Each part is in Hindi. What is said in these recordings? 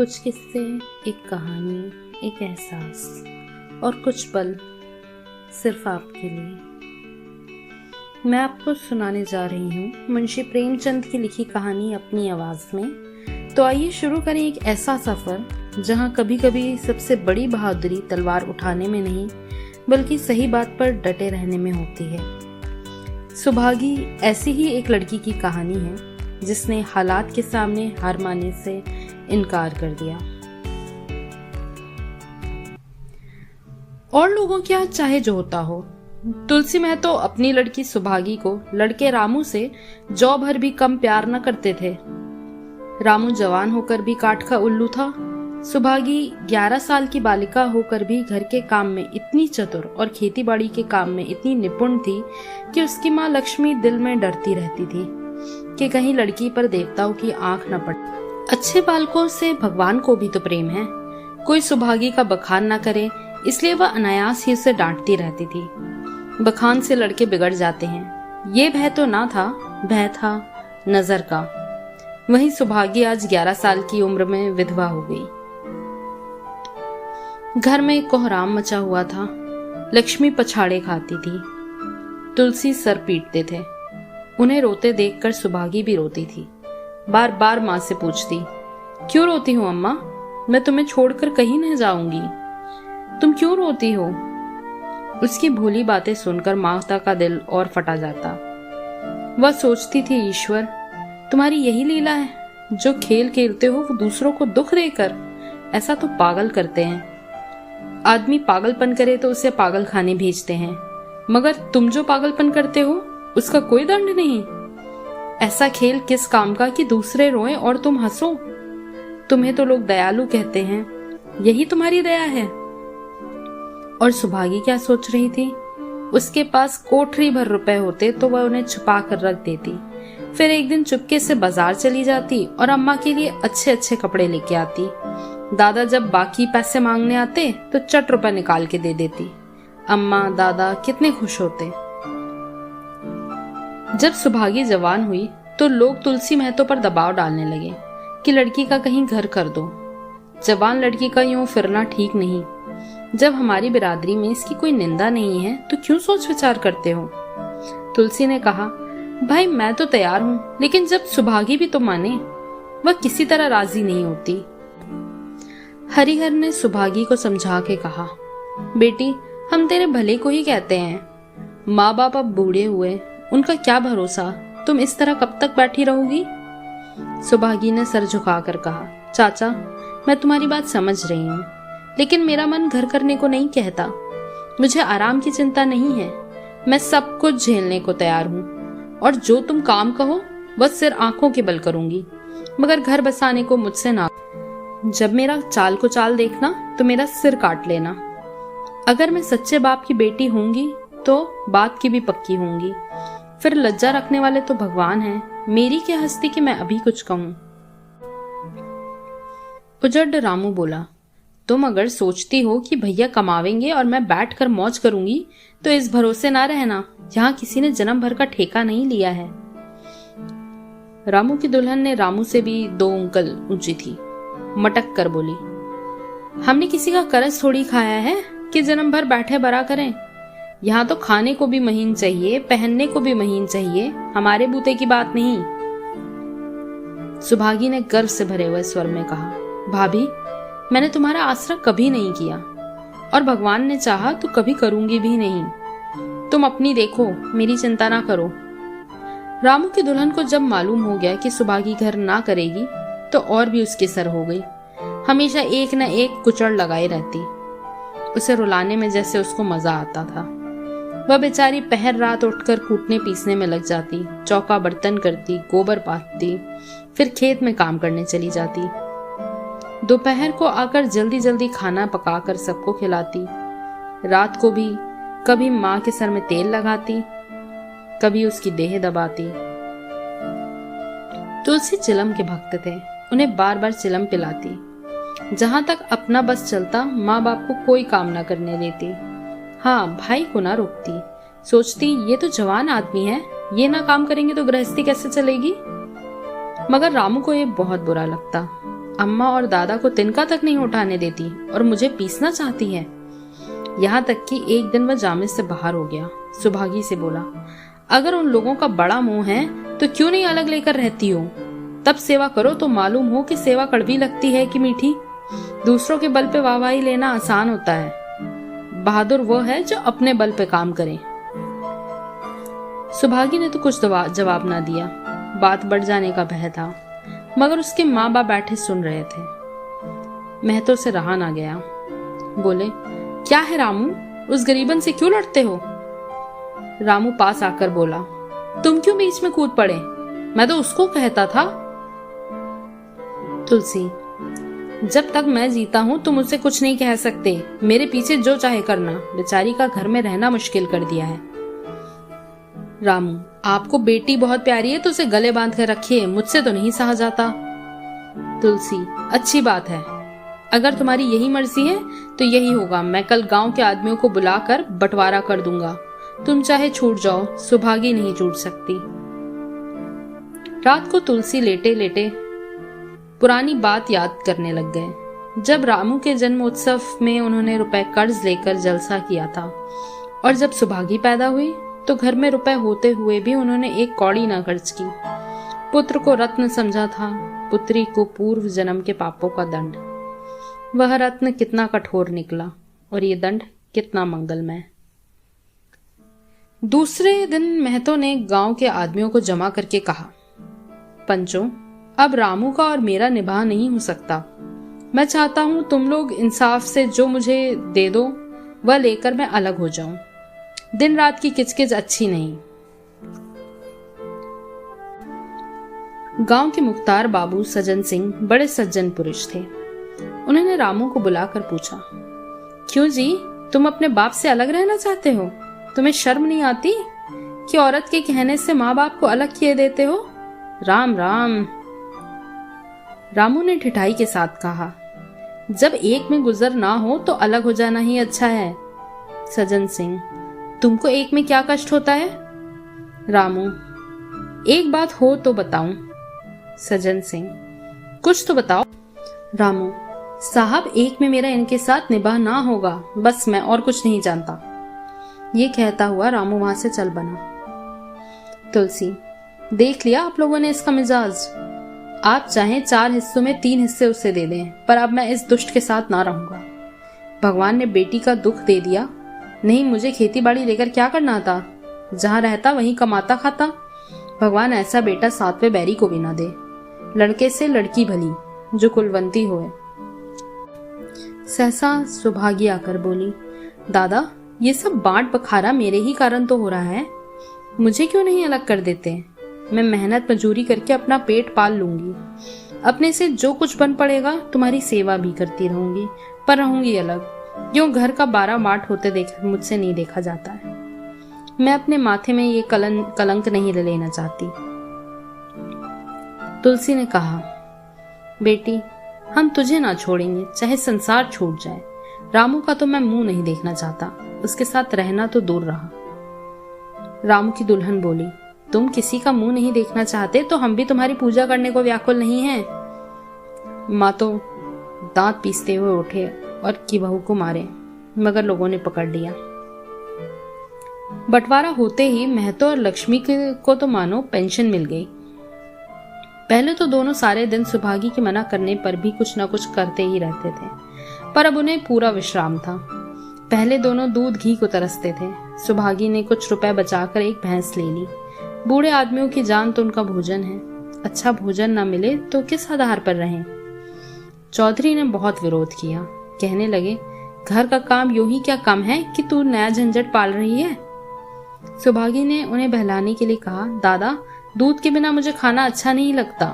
कुछ किस्से, एक कहानी, एक एहसास और कुछ पल सिर्फ आपके लिए। मैं आपको सुनाने जा रही हूँ मुंशी प्रेमचंद की लिखी कहानी अपनी आवाज में। तो आइए शुरू करें एक ऐसा सफर जहाँ कभी कभी सबसे बड़ी बहादुरी तलवार उठाने में नहीं बल्कि सही बात पर डटे रहने में होती है। सुभागी ऐसी ही एक लड़की की कहानी है जिसने हालात के सामने हार मानने से इनकार कर दिया। और लोगों क्या चाहे जो होता हो, तुलसी महतो अपनी लड़की सुभागी को लड़के रामू से जौ भर भी कम प्यार न करते थे। रामू जवान होकर भी काठ का उल्लू था। सुभागी 11 साल की बालिका होकर भी घर के काम में इतनी चतुर और खेतीबाड़ी के काम में इतनी निपुण थी कि उसकी माँ लक्ष्मी दिल में डरती रहती थी कि कहीं लड़की पर देवताओं की आंख न पड़े। अच्छे बालकों से भगवान को भी तो प्रेम है, कोई सुभागी का बखान न करे, इसलिए वह अनायास ही उसे डांटती रहती थी। बखान से लड़के बिगड़ जाते हैं, ये भय तो ना था, भय था नजर का। वहीं सुभागी आज 11 साल की उम्र में विधवा हो गई। घर में कोहराम मचा हुआ था। लक्ष्मी पछाड़े खाती थी, तुलसी सर पीटते थे। उन्हें रोते देखकर सुभागी भी रोती थी। बार बार माँ से पूछती, क्यों रोती हो अम्मा? मैं तुम्हें छोड़कर कहीं नहीं जाऊंगी, तुम क्यों रोती हो? उसकी भोली बातें सुनकर माता का दिल और फटा जाता। वह सोचती थी, ईश्वर तुम्हारी यही लीला है, जो खेल खेलते हो वो दूसरों को दुख देकर। ऐसा तो पागल करते हैं। आदमी पागलपन करे तो उसे पागल खाने भेजते हैं, मगर तुम जो पागलपन करते हो उसका कोई दंड नहीं। ऐसा खेल किस काम का कि दूसरे रोएं और तुम हंसो? तुम्हें तो लोग दयालु कहते हैं, यही तुम्हारी दया है। और सुभागी क्या सोच रही थी? उसके पास कोठरी भर रुपए होते तो वह उन्हें छुपा कर रख देती। फिर एक दिन चुपके से बाजार चली जाती और अम्मा के लिए अच्छे अच्छे कपड़े लेके आती। दादा जब बाकी पैसे मांगने आते तो चट रुपए निकाल के दे देती। अम्मा दादा कितने खुश होते। जब सुभागी जवान हुई तो लोग तुलसी महतो पर दबाव डालने लगे कि लड़की का कहीं घर कर दो। जवान लड़की का यूं फिरना ठीक नहीं। जब हमारी बिरादरी में इसकी कोई निंदा नहीं है तो क्यों सोच विचार करते हो? तुलसी ने कहा, भाई मैं तो तैयार हूँ, लेकिन जब सुभागी भी तो माने। वह किसी तरह राजी नहीं होती। हरिहर ने सुभागी को समझा के कहा, बेटी हम तेरे भले को ही कहते हैं। माँ बाप अब बूढ़े हुए, उनका क्या भरोसा, तुम इस तरह कब तक बैठी रहोगी? सुभागी ने सर झुकाकर कहा, चाचा मैं तुम्हारी बात समझ रही हूँ, लेकिन मेरा मन घर करने को नहीं कहता। मुझे आराम की चिंता नहीं है, मैं सब कुछ झेलने को तैयार हूँ, और जो तुम काम कहो वह सिर आंखों के बल करूंगी, मगर घर बसाने को मुझसे ना। जब मेरा चाल को चाल देखना तो मेरा सिर काट लेना। अगर मैं सच्चे बाप की बेटी होंगी तो बात की भी पक्की होंगी। फिर लज्जा रखने वाले तो भगवान हैं, मेरी क्या हस्ती कि मैं अभी कुछ कहूं। उजड़ रामू बोला, तुम अगर सोचती हो कि भैया कमावेंगे और मैं बैठ कर मौज करूंगी तो इस भरोसे ना रहना, यहाँ किसी ने जन्म भर का ठेका नहीं लिया है। रामू की दुल्हन ने रामू से भी 2 उंगल ऊंची थी। मटक कर बोली, हमने किसी का कर्ज थोड़ी खाया है कि जन्म भर बैठे बरा करें। यहाँ तो खाने को भी महीन चाहिए, पहनने को भी महीन चाहिए, हमारे बूते की बात नहीं। सुभागी ने गर्व से भरे हुए स्वर में कहा, भाभी मैंने तुम्हारा आसरा कभी नहीं किया, और भगवान ने चाहा तो कभी करूंगी भी नहीं। तुम अपनी देखो, मेरी चिंता ना करो। रामू की दुल्हन को जब मालूम हो गया कि सुभागी घर ना करेगी तो और भी उसके सर हो गई। हमेशा एक न एक कुचड़ लगाई रहती। उसे रुलाने में जैसे उसको मजा आता था। वह बेचारी पहर रात उठकर कूटने पीसने में लग जाती, चौका बर्तन करती, गोबर पाथती, फिर खेत में काम करने चली जाती। दोपहर को आकर जल्दी जल्दी खाना पकाकर सबको खिलाती। रात को भी कभी माँ के सर में तेल लगाती, कभी उसकी देह दबाती। तुलसी चिलम के भक्त थे, उन्हें बार बार चिलम पिलाती। जहां तक अपना बस चलता माँ बाप को कोई काम ना करने देती। हाँ, भाई को ना रोकती। सोचती ये तो जवान आदमी है, ये ना काम करेंगे तो गृहस्थी कैसे चलेगी। मगर रामू को ये बहुत बुरा लगता। अम्मा और दादा को तिनका तक नहीं उठाने देती और मुझे पीसना चाहती है। यहाँ तक कि एक दिन वह जामे से बाहर हो गया। सुभागी से बोला, अगर उन लोगों का बड़ा मुंह है तो क्यों नहीं अलग लेकर रहती हो? तब सेवा करो तो मालूम हो कि सेवा कड़वी लगती है कि मीठी। दूसरों के बल पे वाहवाही लेना आसान होता है। बहादुर वो है जो अपने बल पे काम करे। सुभागी ने तो कुछ जवाब ना दिया। बात बढ़ जाने का भय था, मगर उसके माँ बाप बैठे सुन रहे थे। महतो से रहा ना गया। बोले, क्या है रामू, उस गरीबन से क्यों लड़ते हो? रामू पास आकर बोला, तुम क्यों बीच में कूद पड़े? मैं तो उसको कहता था। तुलसी, जब तक मैं जीता हूं तुम मुझसे कुछ नहीं कह सकते। मेरे पीछे जो चाहे करना। बेचारी का घर में रहना मुश्किल कर दिया है। रामू, आपको बेटी बहुत प्यारी है तो उसे गले बांध कर रखिए, मुझसे तो नहीं सहा जाता। तुलसी, अच्छी बात है। अगर तुम्हारी यही मर्जी है तो यही होगा। मैं कल गांव के आदमियों को बुलाकर बंटवारा कर दूंगा। तुम चाहे छूट जाओ, सुभागी नहीं छूट सकती। रात को तुलसी लेटे लेटे पुरानी बात याद करने लग गए। जब रामू के जन्म उत्सव में उन्होंने रुपए कर्ज लेकर जलसा किया था, और जब सुभागी पैदा हुई तो घर में रुपए होते हुए भी उन्होंने एक कौड़ी न खर्च की। पुत्र को रत्न समझा था, पुत्री को पूर्व जन्म के पापों का दंड। वह रत्न कितना कठोर निकला और ये दंड कितना मंगलमय। दूसरे दिन महतो ने गांव के आदमियों को जमा करके कहा, पंचों, अब रामू का और मेरा निभाव नहीं हो सकता। मैं चाहता हूं तुम लोग इंसाफ से जो मुझे दे दो वह लेकर मैं अलग हो जाऊं। दिन रात की किचकिच अच्छी नहीं। गांव के मुख्तार बाबू सज्जन सिंह बड़े सज्जन पुरुष थे। उन्होंने रामू को बुलाकर पूछा, क्यों जी, तुम अपने बाप से अलग रहना चाहते हो? तुम्हें शर्म नहीं आती कि औरत के कहने से माँ बाप को अलग किए देते हो? राम राम। रामू ने ठिठाई के साथ कहा, जब एक में गुजर ना हो तो अलग हो जाना ही अच्छा है। सज्जन सिंह, तुमको एक में क्या कष्ट होता है? रामू, एक बात हो तो बताऊं। सज्जन सिंह, कुछ तो बताओ। रामू, साहब, एक में मेरा इनके साथ निभाह ना होगा, बस मैं और कुछ नहीं जानता। ये कहता हुआ रामू वहां से चल बना। तुलसी, देख लिया आप लोगों ने इसका मिजाज। आप चाहें 4 हिस्सों में 3 हिस्से उसे दे दें, पर अब मैं इस दुष्ट के साथ ना रहूंगा। भगवान ने बेटी का दुख दे दिया, नहीं मुझे खेती बाड़ी लेकर क्या करना था? जहां रहता वहीं कमाता खाता। भगवान ऐसा बेटा 7वें बैरी को भी ना दे। लड़के से लड़की भली, जो कुलवंती होए। सहसा सुभागी आकर बोली, दादा, ये सब बांट बखारा मेरे ही कारण तो हो रहा है। मुझे क्यों नहीं अलग कर देते? मैं मेहनत मजूरी करके अपना पेट पाल लूंगी। अपने से जो कुछ बन पड़ेगा तुम्हारी सेवा भी करती रहूंगी, पर रहूंगी अलग। क्यों घर का 12 माठ होते देख मुझसे नहीं देखा जाता है। मैं अपने माथे में ये कलंक नहीं लेना चाहती। तुलसी ने कहा, बेटी, हम तुझे ना छोड़ेंगे, चाहे संसार छूट जाए। रामू का तो मैं मुंह नहीं देखना चाहता, उसके साथ रहना तो दूर रहा। रामू की दुल्हन बोली, तुम किसी का मुंह नहीं देखना चाहते तो हम भी तुम्हारी पूजा करने को व्याकुल नहीं हैं। माँ तो दांत पीसते हुए उठे और की बहू को मारे, मगर लोगों ने पकड़ लिया। बंटवारा होते ही महतो और लक्ष्मी को तो मानो पेंशन मिल गई। पहले तो दोनों सारे दिन सुभागी के मना करने पर भी कुछ न कुछ करते ही रहते थे, पर अब उन्हें पूरा विश्राम था। पहले दोनों दूध घी को तरसते थे। सुभागी ने कुछ रुपए बचाकर एक भैंस ले ली। बूढ़े आदमियों की जान तो उनका भोजन है, अच्छा भोजन न मिले तो किस आधार पर रहें? चौधरी ने बहुत विरोध किया, कहने लगे, घर का काम यूं ही क्या कम है कि तू नया झंझट पाल रही है? सुभागी ने उन्हें बहलाने के लिए कहा, दादा, दूध के बिना मुझे खाना अच्छा नहीं लगता।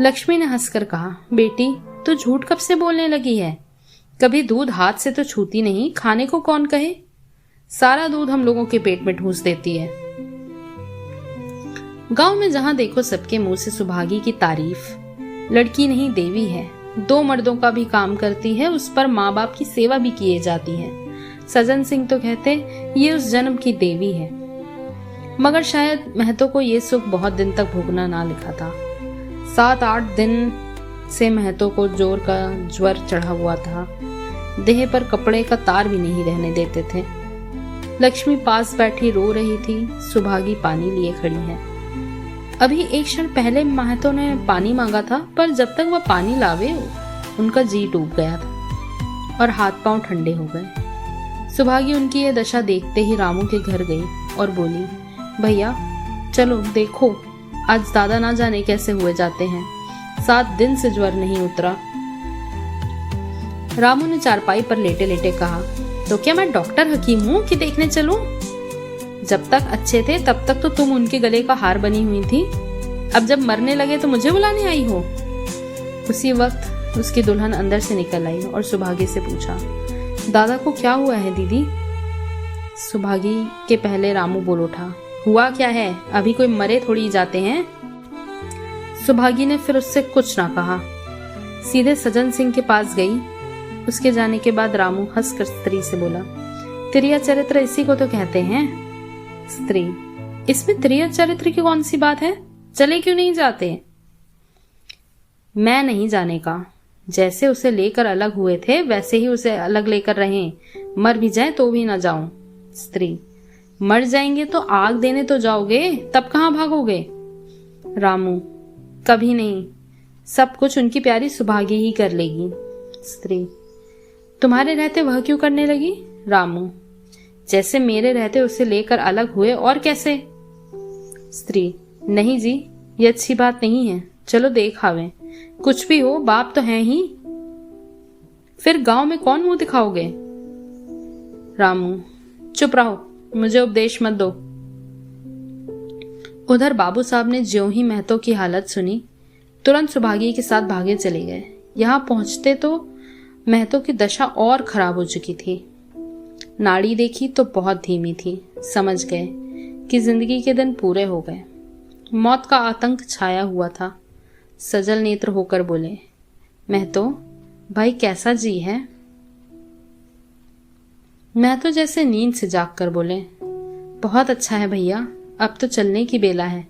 लक्ष्मी ने हंसकर कहा, बेटी, तू झूठ कब से बोलने लगी है? कभी दूध हाथ से तो छूती नहीं, खाने को कौन कहे? सारा दूध हम लोगों के पेट में ठूस देती है। गांव में जहां देखो सबके मुंह से सुभागी की तारीफ। लड़की नहीं देवी है, 2 मर्दों का भी काम करती है, उस पर माँ बाप की सेवा भी किए जाती है। सज्जन सिंह तो कहते ये उस जन्म की देवी है, मगर शायद महतो को ये सुख बहुत दिन तक भोगना ना लिखा था। 7-8 दिन से महतो को जोर का ज्वर चढ़ा हुआ था। देह पर कपड़े का तार भी नहीं रहने देते थे। लक्ष्मी पास बैठी रो रही थी। सुभागी पानी लिए खड़ी है। अभी एक क्षण पहले महतो ने पानी मांगा था, पर जब तक वह पानी लावे उनका जी डूब गया था और हाथ पांव ठंडे हो गए। सुभागी उनकी यह दशा देखते ही रामू के घर गई और बोली, भैया चलो देखो, आज दादा ना जाने कैसे हुए जाते हैं। 7 दिन से ज्वर नहीं उतरा। रामू ने चारपाई पर लेटे लेटे कहा, तो क्या मैं डॉक्टर हकीम हूँ कि देखने चलूं? जब तक अच्छे थे तब तक तो तुम उनके गले का हार बनी हुई थी। अब जब मरने लगे तो मुझे बुलाने आई हो। उसी वक्त उसकी दुल्हन अंदर से निकल आई और सुभागी से पूछा, दादा को क्या हुआ है दीदी? सुभागी के पहले रामू बोल उठा, हुआ क्या है, अभी कोई मरे थोड़ी जाते हैं। सुभागी ने फिर उससे कुछ ना कहा, सीधे सज्जन सिंह के पास गई। उसके जाने के बाद रामू हंसकर स्त्री से बोला, त्रिया चरित्र इसी को तो कहते हैं। स्त्री, इसमें त्रिया चरित्र की कौन सी बात है, चले क्यों नहीं जाते? मैं नहीं जाने का, जैसे उसे लेकर अलग हुए थे वैसे ही उसे अलग लेकर रहें, मर भी जाए तो भी ना जाऊं। स्त्री, मर जाएंगे तो आग देने तो जाओगे, तब कहां भागोगे? रामू, कभी नहीं, सब कुछ उनकी प्यारी सुभागी ही कर लेगी। स्त्री, तुम्हारे रहते वह क्यों करने लगी? रामू, जैसे मेरे रहते उसे लेकर अलग हुए, और कैसे? स्त्री, नहीं जी, ये अच्छी बात नहीं है, चलो देख आवे। कुछ भी हो बाप तो हैं ही, फिर गांव में कौन मुंह दिखाओगे? रामू, चुप रहो, मुझे उपदेश मत दो। उधर बाबू साहब ने ज्यों ही महतो की हालत सुनी, तुरंत सुभागी के साथ भागे चले गए। यहां पहुंचते तो महतो की दशा और खराब हो चुकी थी। नाड़ी देखी तो बहुत धीमी थी। समझ गए कि जिंदगी के दिन पूरे हो गए। मौत का आतंक छाया हुआ था। सजल नेत्र होकर बोले, महतो भाई कैसा जी है? महतो जैसे नींद से जाग कर बोले, बहुत अच्छा है भैया, अब तो चलने की बेला है।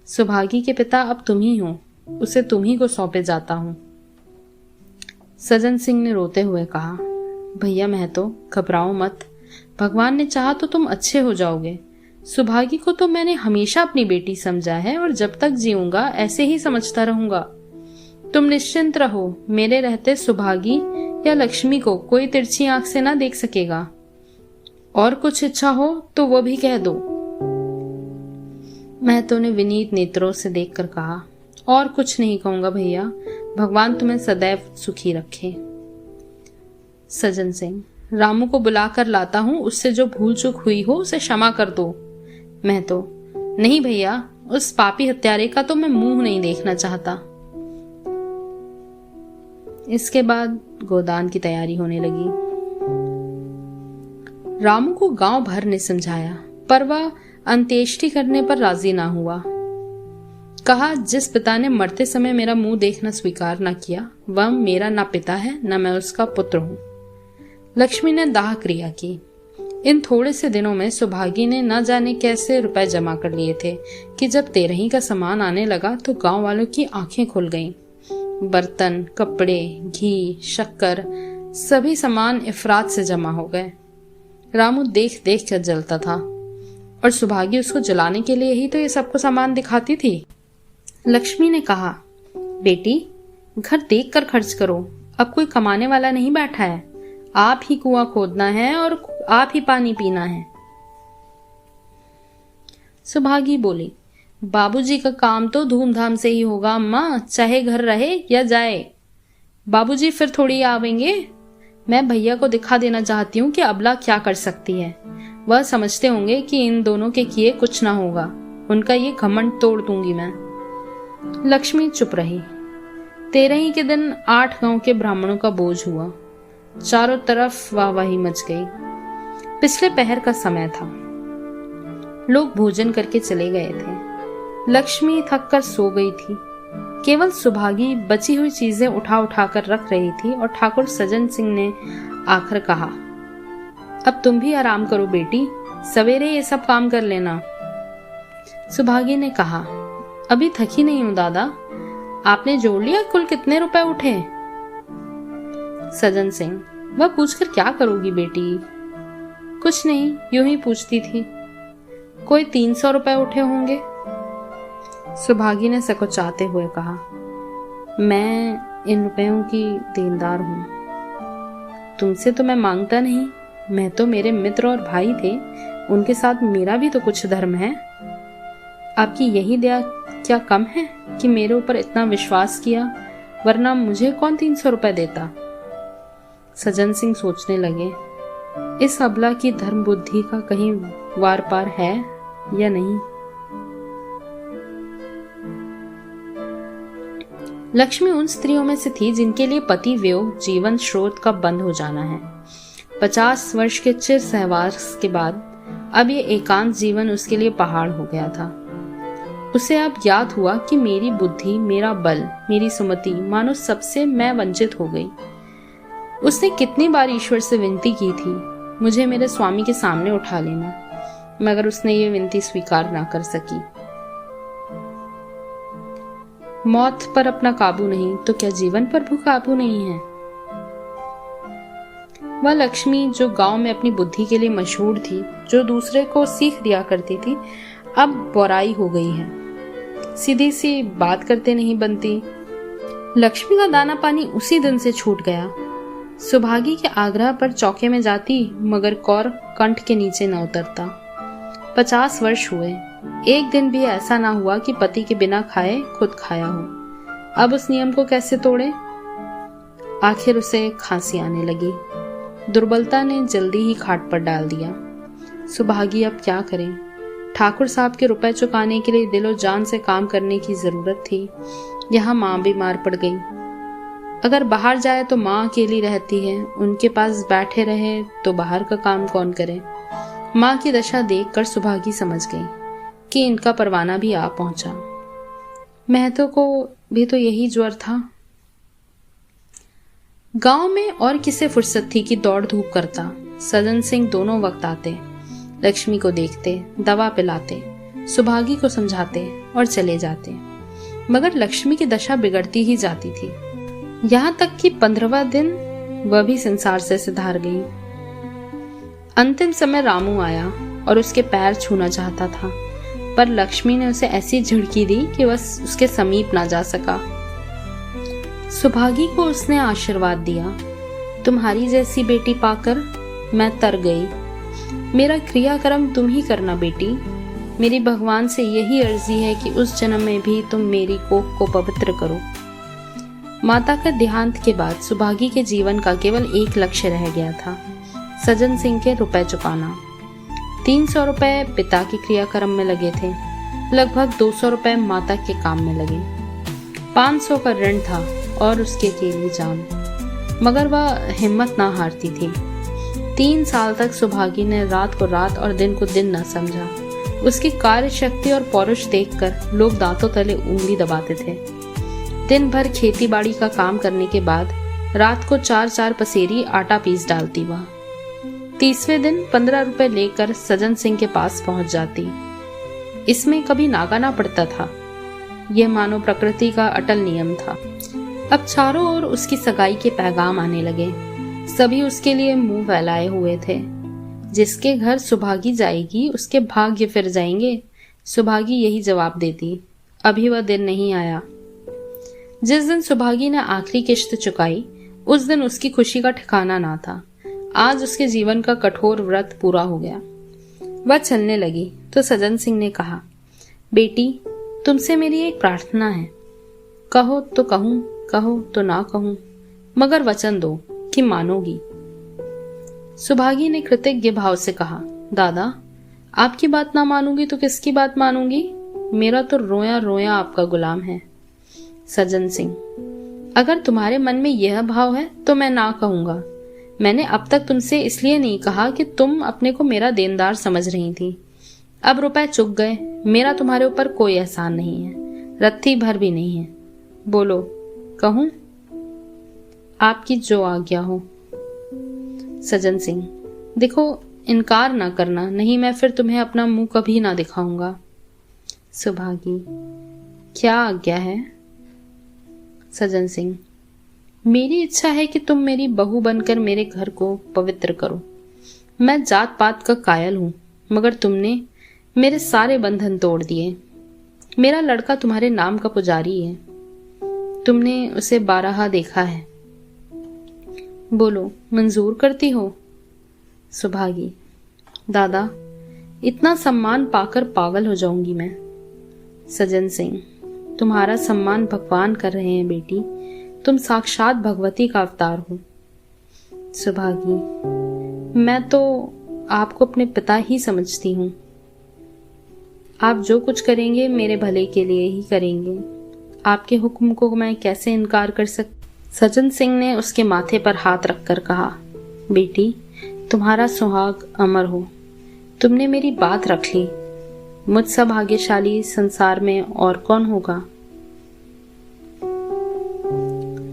सुभागी के पिता अब तुम ही हो, उसे तुम ही को सौंपे जाता हूं। सज्जन सिंह ने रोते हुए कहा, भैया महतो घबराओ मत, भगवान ने चाहा तो तुम अच्छे हो जाओगे। सुभागी को तो मैंने हमेशा अपनी बेटी समझा है और जब तक जीऊंगा ऐसे ही समझता रहूंगा। तुम निश्चिंत रहो, मेरे रहते सुभागी या लक्ष्मी को कोई तिरछी आंख से ना देख सकेगा। और कुछ इच्छा हो तो वो भी कह दो। महतो ने विनीत नेत्रों से देखकर कहा, और कुछ नहीं कहूंगा भैया, भगवान तुम्हें सदैव सुखी रखे। सज्जन सिंह, रामू को बुलाकर लाता हूं, उससे जो भूल चूक हुई हो उसे क्षमा कर दो। महतो, नहीं भैया, उस पापी हत्यारे का तो मैं मुंह नहीं देखना चाहता। इसके बाद गोदान की तैयारी होने लगी। रामू को गांव भर ने समझाया, पर वह अंत्येष्टि करने पर राजी ना हुआ। कहा, जिस पिता ने मरते समय मेरा मुंह देखना स्वीकार न किया, वह मेरा ना पिता है न मैं उसका पुत्र हूं। लक्ष्मी ने दाह क्रिया की। इन थोड़े से दिनों में सुभागी ने न जाने कैसे रुपए जमा कर लिए थे कि जब 13ही का सामान आने लगा तो गांव वालों की आंखें खुल गईं। बर्तन, कपड़े, घी, शक्कर, सभी सामान इफरात से जमा हो गए। रामू देख देख कर जलता था और सुभागी उसको जलाने के लिए ही तो ये सबको सामान दिखाती थी। लक्ष्मी ने कहा, बेटी घर देख कर खर्च करो, अब कोई कमाने वाला नहीं बैठा है, आप ही कुआं खोदना है और आप ही पानी पीना है। सुभागी बोली, बाबूजी का काम तो धूमधाम से ही होगा अम्मा, चाहे घर रहे या जाए। बाबूजी फिर थोड़ी आवेंगे। मैं भैया को दिखा देना चाहती हूँ कि अबला क्या कर सकती है। वह समझते होंगे कि इन दोनों के किए कुछ ना होगा। उनका ये घमंड तोड़ दूंगी मैं। लक्ष्मी चुप रही। 13ही के दिन 8 गांव के ब्राह्मणों का बोझ हुआ। चारों तरफ वाहवाही मच गई। पिछले पहर का समय था। लोग भोजन करके चले गए थे। लक्ष्मी थक कर सो गई थी। केवल सुभागी बची हुई चीजें उठा उठा कर रख रही थी और ठाकुर सज्जन सिंह ने आखिर कहा, अब तुम भी आराम करो बेटी, सवेरे ये सब काम कर लेना। सुभागी ने कहा, अभी थकी नहीं हूं दादा, आपने जोड़ लिया कुल कितने रुपए उठे? सज्जन सिंह, वह पूछकर क्या करोगी बेटी? कुछ नहीं, यूं ही पूछती थी। कोई 300 रुपए उठे होंगे। सुभागी ने सकुचाते हुए कहा, मैं इन रुपयों की देनदार हूं। तुमसे तो मैं मांगता नहीं, मैं तो मेरे मित्र और भाई थे, उनके साथ मेरा भी तो कुछ धर्म है। आपकी यही दया क्या कम है कि मेरे ऊपर इतना विश्वास किया, वरना मुझे कौन 300 रुपए देता? सज्जन सिंह सोचने लगे, इस अबला की धर्म बुद्धि का कहीं वार पार है या नहीं। लक्ष्मी उन स्त्रियों में से थी जिनके लिए पति वियोग जीवन स्रोत का बंद हो जाना है। 50 वर्ष के चिर सहवास के बाद अब ये एकांत जीवन उसके लिए पहाड़ हो गया था। उसे अब याद हुआ कि मेरी बुद्धि, मेरा बल, मेरी सुमति, मानो सबसे मैं वंचित हो गई। उसने कितनी बार ईश्वर से विनती की थी, मुझे मेरे स्वामी के सामने उठा लेना, मगर उसने ये विनती स्वीकार ना कर सकी। मौत पर अपना काबू नहीं तो क्या जीवन पर भी काबू नहीं है? वह लक्ष्मी जो गांव में अपनी बुद्धि के लिए मशहूर थी, जो दूसरे को सीख दिया करती थी, अब बोराई हो गई है। सीधी सी बात करते नहीं बनती। लक्ष्मी का दाना पानी उसी दिन से छूट गया। सुभागी के आग्रह पर चौके में जाती, मगर कौर कंठ के नीचे न उतरता। 50 वर्ष हुए, एक दिन भी ऐसा ना हुआ कि पति के बिना खाए खुद खाया हो। अब उस नियम को कैसे तोड़े? आखिर उसे खांसी आने लगी। दुर्बलता ने जल्दी ही खाट पर डाल दिया। सुभागी अब क्या करें? ठाकुर साहब के रुपए चुकाने के लिए दिलो जान से काम करने की जरूरत थी। यहाँ माँ बीमार पड़ गई। अगर बाहर जाए तो माँ अकेली रहती है, उनके पास बैठे रहे तो बाहर का काम कौन करे? माँ की दशा देखकर सुभागी समझ गई कि इनका परवाना भी आ पहुंचा। महतो को भी तो यही ज्वर था। गांव में और किसे फुर्सत थी कि दौड़ धूप करता। सज्जन सिंह दोनों वक्त आते, लक्ष्मी को देखते, दवा पिलाते, सुभागी को समझाते और चले जाते, मगर लक्ष्मी की दशा बिगड़ती ही जाती थी। यहाँ तक कि 15वां दिन वह भी संसार से सिधार गई। अंतिम समय रामू आया और उसके पैर छूना चाहता था, पर लक्ष्मी ने उसे ऐसी झिड़की दी कि वह उसके समीप ना जा सका। सुभागी को उसने आशीर्वाद दिया, तुम्हारी जैसी बेटी पाकर मैं तर गई। मेरा क्रियाक्रम तुम ही करना बेटी। मेरी भगवान से यही अर्जी है कि उस जन्म में भी तुम मेरी कोख को पवित्र करो। माता का देहांत के बाद सुभागी के जीवन का केवल एक लक्ष्य रह गया था, सज्जन सिंह के रुपए चुकाना। 300 रुपए पिता के क्रियाक्रम में लगे थे, लगभग 200 रुपए माता के काम में लगे। 500 का ऋण था और उसके अकेली जान, मगर वह हिम्मत ना हारती थी। 3 साल तक सुभागी ने रात को रात और दिन को दिन न समझा। उसकी कार्य शक्ति और पौरुष देखकर लोग दांतों तले उंगली दबाते थे। दिन भर खेती बाड़ी का काम करने के बाद रात को 4-4 पसेरी आटा पीस डालती वह। 30वें दिन 15 रुपए लेकर सज्जन सिंह के पास पहुंच जाती। इसमें कभी नागा ना पड़ता था। यह मानो प्रकृति का अटल नियम था। अब चारों ओर उसकी सगाई के पैगाम आने लगे। सभी उसके लिए मुंह फैलाए हुए थे। जिसके घर सुभागी जाएगी उसके भाग्य फिर जाएंगे, सुभागी यही जवाब देती। अभी वह दिन नहीं आया। जिस दिन सुभागी ने आखिरी किश्त चुकाई, उस दिन उसकी खुशी का ठिकाना ना था। आज उसके जीवन का कठोर व्रत पूरा हो गया। वह चलने लगी तो सज्जन सिंह ने कहा, बेटी तुमसे मेरी एक प्रार्थना है। कहो तो कहूं, कहो तो ना कहूं, मगर वचन दो कि मानोगी। सुभागी ने कृतज्ञ भाव से कहा, दादा आपकी बात ना मानूंगी तो किसकी बात मानूंगी? मेरा तो रोया रोया आपका गुलाम है। सज्जन सिंह, अगर तुम्हारे मन में यह भाव है तो मैं ना कहूंगा। मैंने अब तक तुमसे इसलिए नहीं कहा कि तुम अपने को मेरा देनदार समझ रही थी। अब रुपए चुक गए, मेरा तुम्हारे ऊपर कोई एहसान नहीं है, रत्ती भर भी नहीं है। बोलो, कहूं? आपकी जो आज्ञा हो। सज्जन सिंह, देखो इनकार ना करना, नहीं मैं फिर तुम्हें अपना मुंह कभी ना दिखाऊंगा। सुभागी, क्या आज्ञा है? सज्जन सिंह, मेरी इच्छा है कि तुम मेरी बहू बनकर मेरे घर को पवित्र करो। मैं जात पात का कायल हूं, मगर तुमने मेरे सारे बंधन तोड़ दिए। मेरा लड़का तुम्हारे नाम का पुजारी है। तुमने उसे बारहा देखा है। बोलो, मंजूर करती हो? सुभागी, दादा, इतना सम्मान पाकर पागल हो जाऊंगी मैं। सज्जन सिंह, तुम्हारा सम्मान भगवान कर रहे हैं बेटी। तुम साक्षात भगवती का अवतार हो। सुभागी, मैं तो आपको अपने पिता ही समझती हूँ। आप जो कुछ करेंगे मेरे भले के लिए ही करेंगे। आपके हुक्म को मैं कैसे इनकार कर सकती? सज्जन सिंह ने उसके माथे पर हाथ रखकर कहा, बेटी, तुम्हारा सुहाग अमर हो। तुमने मेरी बात रख ली। मुझसे भाग्यशाली संसार में और कौन होगा?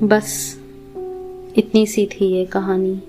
बस इतनी सी थी ये कहानी।